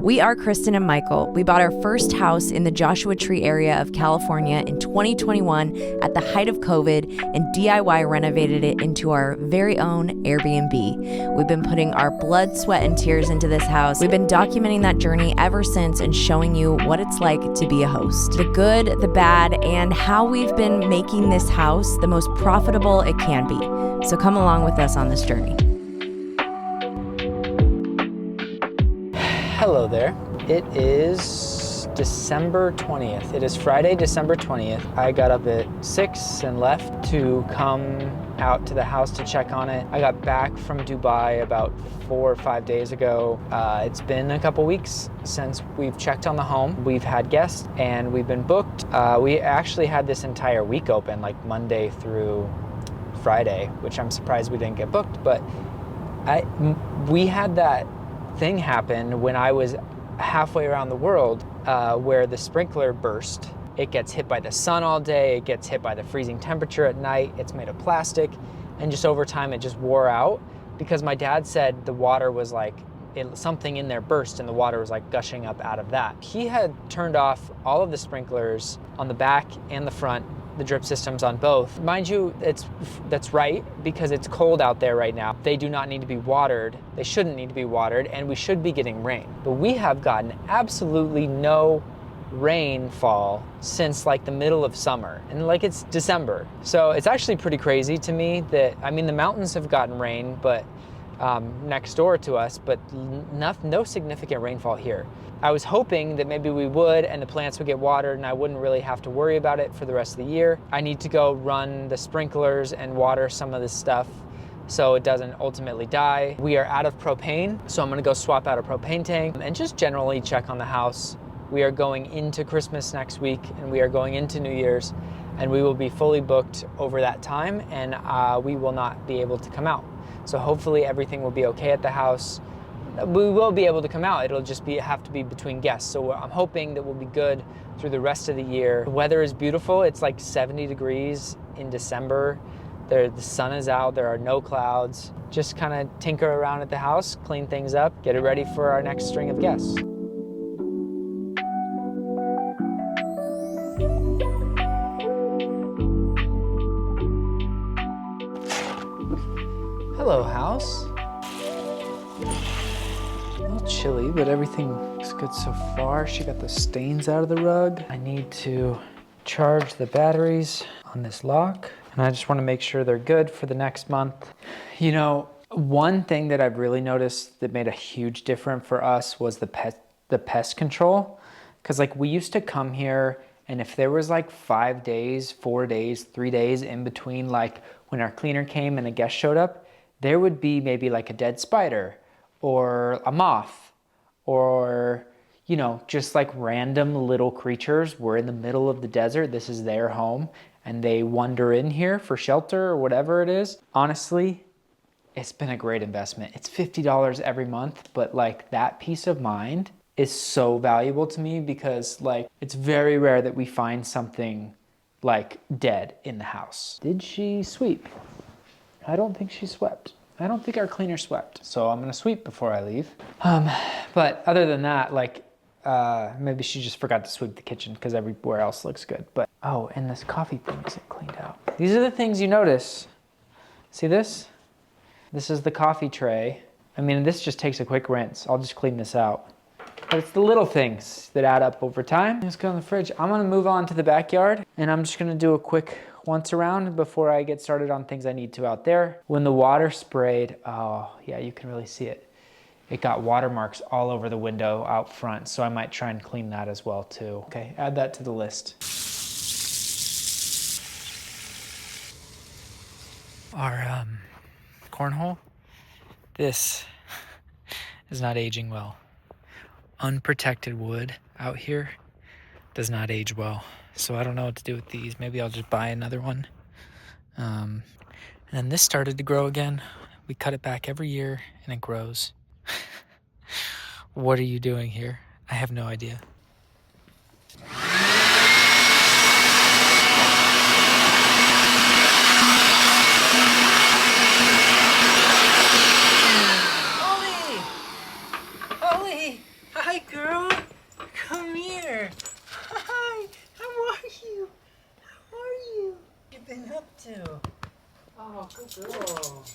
We are Kristen and Michael. We bought our first house in the Joshua Tree area of California in 2021 at the height of COVID and DIY renovated it into our very own Airbnb. We've been putting our blood, sweat, and tears into this house. We've been documenting that journey ever since and showing you what it's like to be a host. The good, the bad, and how we've been making this house the most profitable it can be. So come along with us on this journey. Hello there. It is December 20th. It is Friday, December 20th. I got up at 6 and left to come out to the house to check on it. I got back from Dubai about 4 or 5 days ago. It's been a couple weeks since we've checked on the home. We've had guests and we've been booked. We actually had this entire week open, like Monday through Friday, which I'm surprised we didn't get booked, but we had that thing happened when I was halfway around the world where the sprinkler burst. It gets hit by the sun all day, it gets hit by the freezing temperature at night, it's made of plastic, and just over time it just wore out because my dad said the water was like, something in there burst and the water was like gushing up out of that. He had turned off all of the sprinklers on the back and the front, the drip systems on both. Mind you, that's right because it's cold out there right now. They do not need to be watered. They shouldn't need to be watered, and we should be getting rain. But we have gotten absolutely no rainfall since like the middle of summer, and like it's December. So it's actually pretty crazy to me that, I mean, the mountains have gotten rain, but next door to us, but no significant rainfall here. I was hoping that maybe we would and the plants would get watered and I wouldn't really have to worry about it for the rest of the year. I need to go run the sprinklers and water some of this stuff so it doesn't ultimately die. We are out of propane, so I'm gonna go swap out a propane tank and just generally check on the house. We are going into Christmas next week and we are going into New Year's, and we will be fully booked over that time, and we will not be able to come out. So hopefully everything will be okay at the house. We will be able to come out. It'll just have to be between guests. So I'm hoping that we'll be good through the rest of the year. The weather is beautiful. It's like 70 degrees in December. The sun is out. There are no clouds. Just kind of tinker around at the house, clean things up, get it ready for our next string of guests. Hello, house. A little chilly, but everything looks good so far. She got the stains out of the rug. I need to charge the batteries on this lock, and I just want to make sure they're good for the next month. You know, one thing that I've really noticed that made a huge difference for us was the pest control. Because like we used to come here, and if there was like 5 days, 4 days, 3 days in between, like when our cleaner came and a guest showed up, there would be maybe like a dead spider or a moth or, you know, just like random little creatures. We're in the middle of the desert. This is their home and they wander in here for shelter or whatever it is. Honestly, it's been a great investment. It's $50 every month, but like that peace of mind is so valuable to me because like it's very rare that we find something like dead in the house. Did she sweep? I don't think she swept. I don't think our cleaner swept. So I'm gonna sweep before I leave. But other than that, like maybe she just forgot to sweep the kitchen because everywhere else looks good. But, oh, and this coffee thing isn't cleaned out. These are the things you notice. See this? This is the coffee tray. I mean, this just takes a quick rinse. I'll just clean this out. But it's the little things that add up over time. Let's go in the fridge. I'm gonna move on to the backyard and I'm just gonna do a quick once around before I get started on things I need to out there. When the water sprayed, oh yeah, you can really see it. It got watermarks all over the window out front, so I might try and clean that as well too. Okay, add that to the list. Our cornhole, this is not aging well. Unprotected wood out here does not age well. So I don't know what to do with these. Maybe I'll just buy another one. And then this started to grow again. We cut it back every year and it grows. What are you doing here? I have no idea. Ollie! Hi, good girl. Come here. Hi. How are you? How are you? What you been up to? Oh, good girl.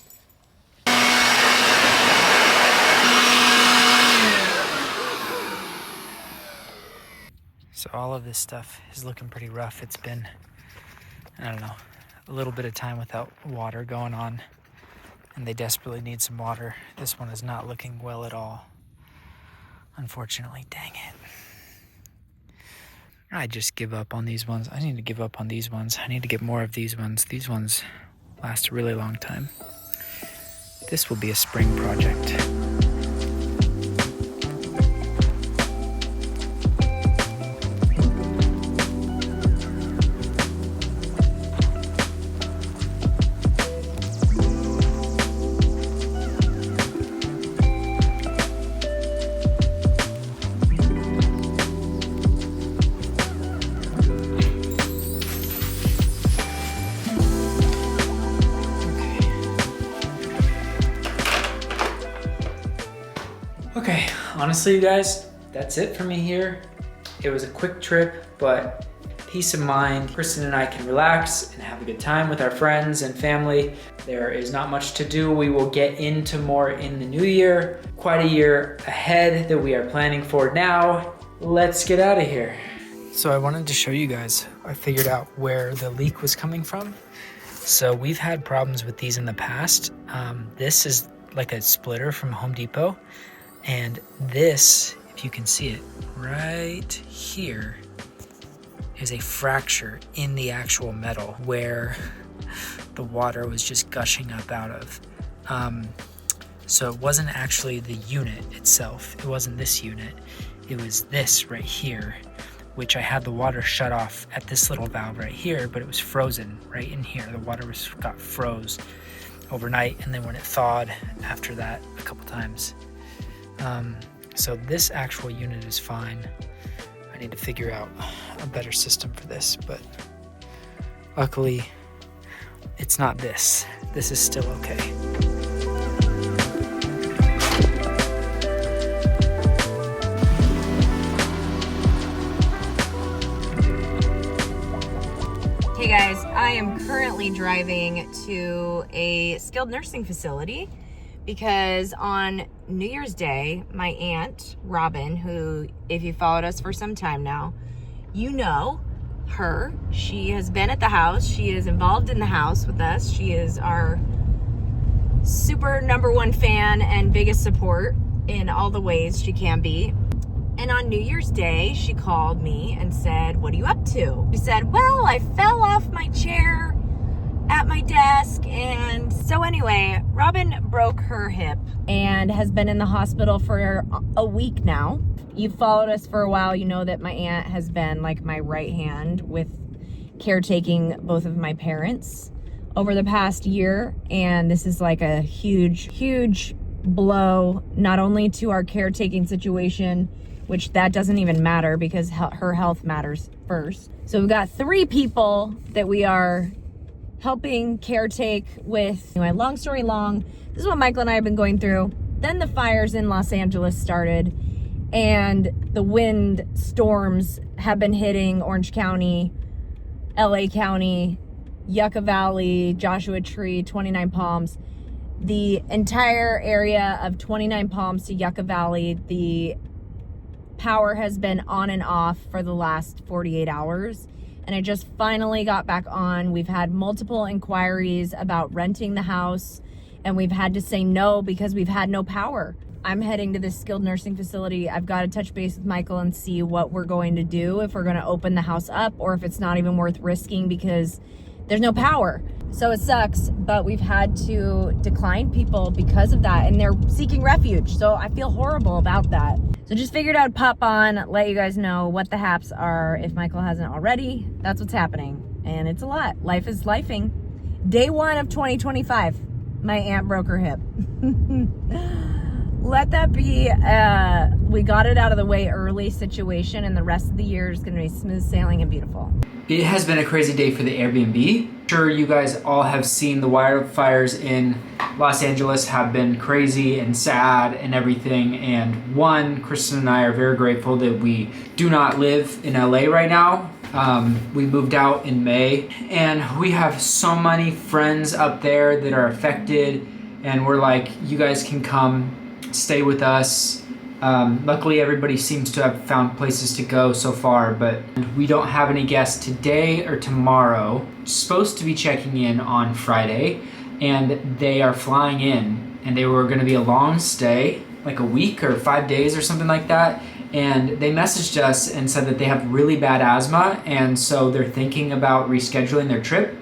So all of this stuff is looking pretty rough. It's been, I don't know, a little bit of time without water going on, and they desperately need some water. This one is not looking well at all, unfortunately. Dang it. I just give up on these ones. I need to give up on these ones. I need to get more of these ones. These ones last a really long time. This will be a spring project. Okay, honestly, you guys, that's it for me here. It was a quick trip, but peace of mind. Kristen and I can relax and have a good time with our friends and family. There is not much to do. We will get into more in the new year. Quite a year ahead that we are planning for now. Let's get out of here. So I wanted to show you guys, I figured out where the leak was coming from. So we've had problems with these in the past. This is like a splitter from Home Depot. And this, if you can see it right here, is a fracture in the actual metal where the water was just gushing up out of. So it wasn't actually the unit itself. It wasn't this unit. It was this right here, which I had the water shut off at this little valve right here, but it was frozen right in here. The water got froze overnight, and then when it thawed after that a couple times. So this actual unit is fine. I need to figure out a better system for this, but luckily it's not this. This is still okay. Hey guys, I am currently driving to a skilled nursing facility because on New Year's Day, my aunt, Robin, who, if you followed us for some time now, you know her. She has been at the house. She is involved in the house with us. She is our super #1 fan and biggest support in all the ways she can be. And on New Year's Day, she called me and said, "What are you up to?" She said, "Well, I fell off my chair at my desk." And so anyway, Robin broke her hip and has been in the hospital for a week now. You've followed us for a while. You know that my aunt has been like my right hand with caretaking both of my parents over the past year. And this is like a huge blow, not only to our caretaking situation, which that doesn't even matter because her health matters first. So we've got 3 people that we are helping caretake with. Anyway, long story long, this is what Michael and I have been going through. Then the fires in Los Angeles started, and the wind storms have been hitting Orange County, LA County, Yucca Valley, Joshua Tree, 29 Palms. The entire area of 29 Palms to Yucca Valley, the power has been on and off for the last 48 hours. And I just finally got back on. We've had multiple inquiries about renting the house, and we've had to say no because we've had no power. I'm heading to this skilled nursing facility. I've got to touch base with Michael and see what we're going to do, if we're going to open the house up or if it's not even worth risking because there's no power. So it sucks, but we've had to decline people because of that, and they're seeking refuge. So I feel horrible about that. So just figured I'd pop on, let you guys know what the haps are if Michael hasn't already. That's what's happening, and it's a lot. Life is lifing. Day 1 of 2025, my aunt broke her hip. let that be we got it out of the way early situation, and the rest of the year is going to be smooth sailing and beautiful. It has been a crazy day for the Airbnb. I'm sure you guys all have seen the wildfires in Los Angeles have been crazy and sad and everything. And Kristen and I are very grateful that we do not live in LA right now. We moved out in May, and we have so many friends up there that are affected, and we're like, you guys can come stay with us. Luckily, everybody seems to have found places to go so far, but we don't have any guests today or tomorrow. Supposed to be checking in on Friday, and they are flying in, and they were going to be a long stay, like a week or 5 days or something like that. And they messaged us and said that they have really bad asthma, and so they're thinking about rescheduling their trip.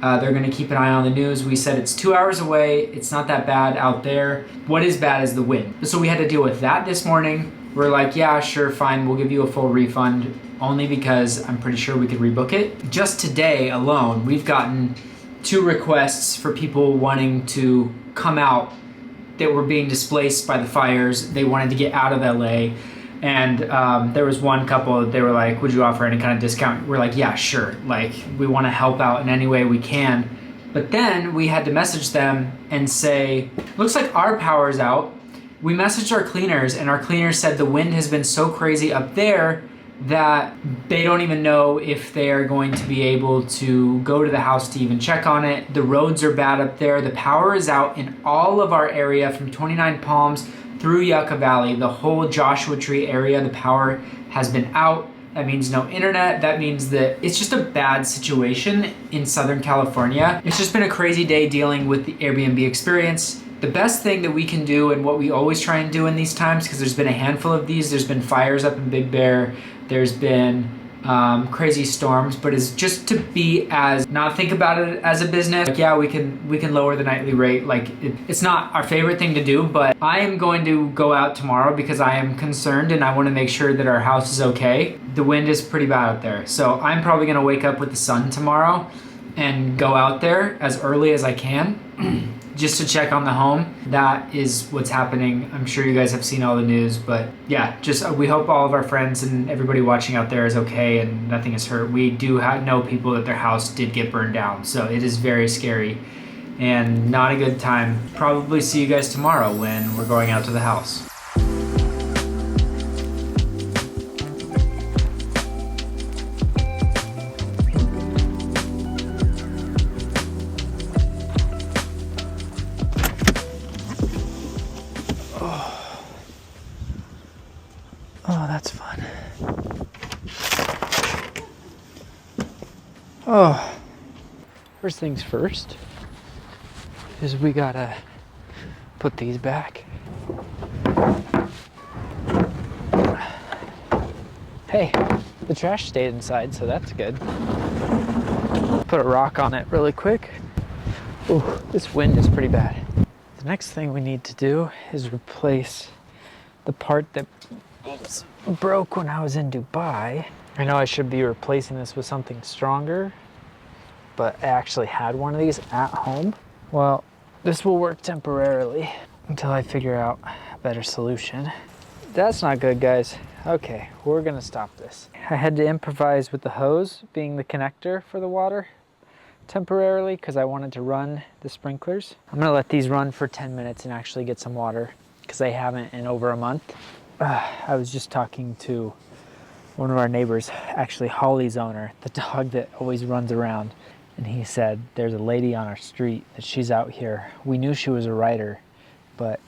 They're going to keep an eye on the news. We said it's 2 hours away. It's not that bad out there. What is bad is the wind. So we had to deal with that this morning. We're like, yeah, sure, fine. We'll give you a full refund, only because I'm pretty sure we could rebook it. Just today alone, we've gotten 2 requests for people wanting to come out that were being displaced by the fires. They wanted to get out of LA. And there was one couple, they were like, would you offer any kind of discount? We're like, yeah, sure. Like, we want to help out in any way we can. But then we had to message them and say, looks like our power's out. We messaged our cleaners, and our cleaners said the wind has been so crazy up there that they don't even know if they are going to be able to go to the house to even check on it. The roads are bad up there. The power is out in all of our area from 29 Palms through Yucca Valley, the whole Joshua Tree area. The power has been out. That means no internet. That means that it's just a bad situation in Southern California. It's just been a crazy day dealing with the Airbnb experience. The best thing that we can do, and what we always try and do in these times, because there's been a handful of these, there's been fires up in Big Bear, there's been crazy storms, but is just to be not think about it as a business. Like, yeah, we can lower the nightly rate. Like, it's not our favorite thing to do, but I am going to go out tomorrow because I am concerned and I want to make sure that our house is okay. The wind is pretty bad out there, so I'm probably going to wake up with the sun tomorrow and go out there as early as I can just to check on the home. That is what's happening. I'm sure you guys have seen all the news, but yeah, just we hope all of our friends and everybody watching out there is okay and nothing is hurt. We do know people that their house did get burned down, so it is very scary and not a good time. Probably see you guys tomorrow when we're going out to the house. Oh, that's fun. Oh, first things first is we gotta put these back. Hey, the trash stayed inside, so that's good. Put a rock on it really quick. Oh, this wind is pretty bad. The next thing we need to do is replace the part that broke when I was in Dubai. I know I should be replacing this with something stronger, but I actually had one of these at home. Well, this will work temporarily until I figure out a better solution. That's not good, guys. Okay, we're gonna stop this. I had to improvise with the hose being the connector for the water temporarily because I wanted to run the sprinklers. I'm gonna let these run for 10 minutes and actually get some water because they haven't in over a month. I was just talking to one of our neighbors, actually Holly's owner, the dog that always runs around, and he said there's a lady on our street that she's out here. We knew she was a writer, but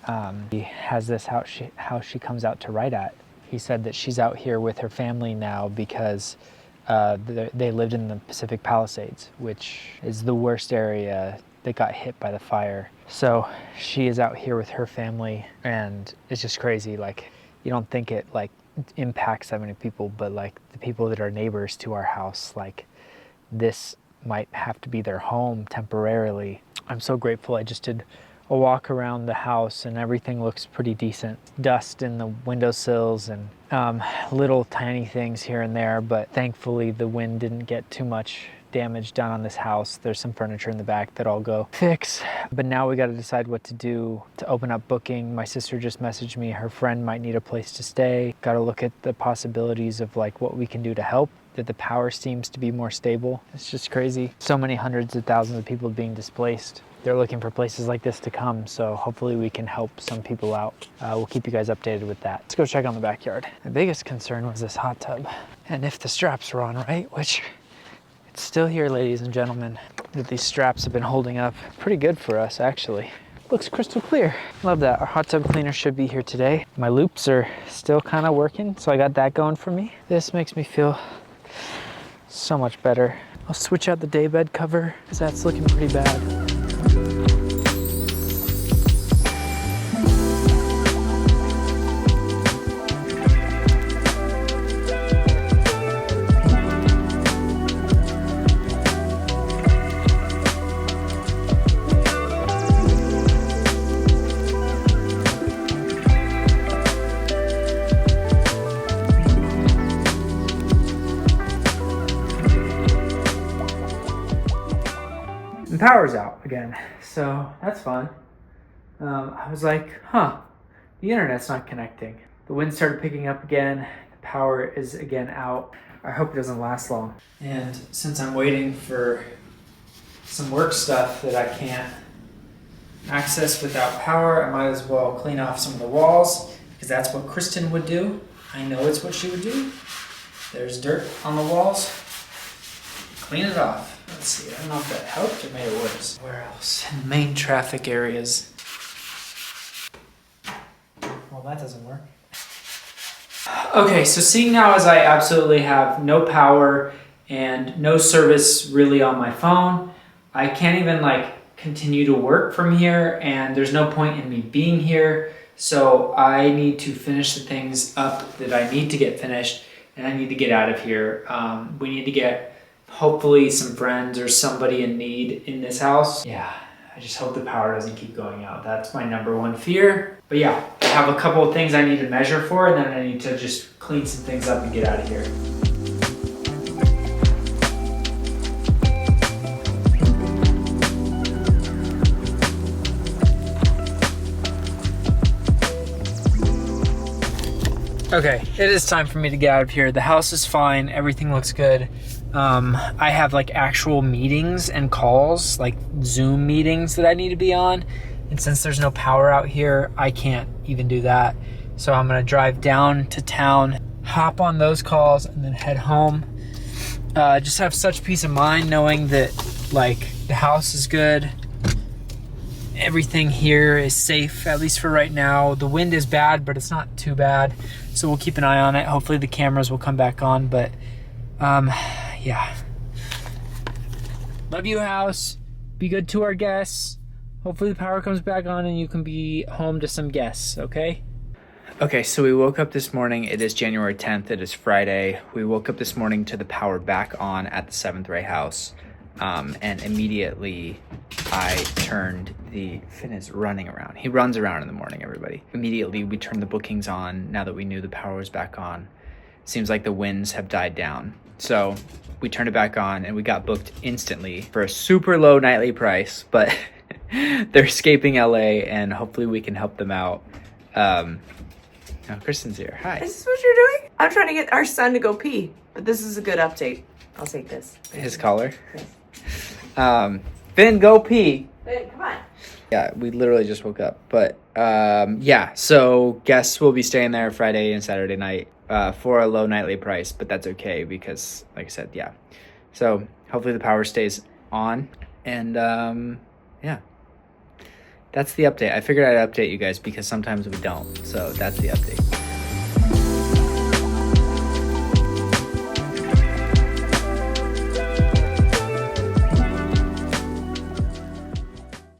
she has this house she comes out to write at. He said that she's out here with her family now because they lived in the Pacific Palisades, which is the worst area that got hit by the fire. So she is out here with her family, and it's just crazy. Like, you don't think it like impacts that many people, but like the people that are neighbors to our house, like this might have to be their home temporarily. I'm so grateful. I just did a walk around the house and everything looks pretty decent. Dust in the windowsills and little tiny things here and there, but thankfully the wind didn't get too much damage done on this house. There's some furniture in the back that I'll go fix. But now we got to decide what to do to open up booking. My sister just messaged me. Her friend might need a place to stay. Got to look at the possibilities of like what we can do to help. That the power seems to be more stable. It's just crazy. So many hundreds of thousands of people being displaced. They're looking for places like this to come, so hopefully we can help some people out. We'll keep you guys updated with that. Let's go check on the backyard. The biggest concern was this hot tub, and if the straps were on right, which it's still here, ladies and gentlemen, that these straps have been holding up pretty good for us, actually. Looks crystal clear. Love that. Our hot tub cleaner should be here today. My loops are still kind of working, so I got that going for me. This makes me feel so much better. I'll switch out the daybed cover because that's looking pretty bad. Power's out again, so that's fun. I was like, the internet's not connecting. The wind started picking up again. The power is again out. I hope it doesn't last long. And since I'm waiting for some work stuff that I can't access without power, I might as well clean off some of the walls because that's what Kristen would do. I know it's what she would do. There's dirt on the walls. Clean it off. Let's see, I don't know if that helped or made it worse. Where else? In main traffic areas. Well, that doesn't work. Okay, so seeing now as I absolutely have no power and no service really on my phone, I can't even like continue to work from here, and there's no point in me being here. So I need to finish the things up that I need to get finished, and I need to get out of here. We need to get hopefully some friends or somebody in need in this house. Yeah, I just hope the power doesn't keep going out. That's my number one fear. But yeah, I have a couple of things I need to measure for, and then I need to just clean some things up and get out of here. Okay, it is time for me to get out of here. The house is fine, everything looks good. I have like actual meetings and calls, like Zoom meetings that I need to be on. And since there's no power out here, I can't even do that. So I'm gonna drive down to town, hop on those calls, and then head home. Just have such peace of mind knowing that like the house is good. Everything here is safe, at least for right now. The wind is bad, but it's not too bad. So we'll keep an eye on it. Hopefully the cameras will come back on, but yeah. Love you, house. Be good to our guests. Hopefully the power comes back on and you can be home to some guests, okay? Okay, so we woke up this morning. It is January 10th. It is Friday. We woke up this morning to the power back on at the 7th Ray house. And immediately I turned Finn is running around. He runs around in the morning, everybody. Immediately we turned the bookings on now that we knew the power was back on. Seems like the winds have died down. So we turned it back on and we got booked instantly for a super low nightly price, but they're escaping LA and hopefully we can help them out. Oh, Kristen's here. Hi. Is this what you're doing? I'm trying to get our son to go pee, but this is a good update. I'll take this. His collar? Yes. Finn, go pee. Finn, come on. Yeah, we literally just woke up. But yeah, so guests will be staying there Friday and Saturday night for a low nightly price, but that's okay because, like I said, yeah. So hopefully the power stays on. And yeah, that's the update. I figured I'd update you guys because sometimes we don't. So that's the update.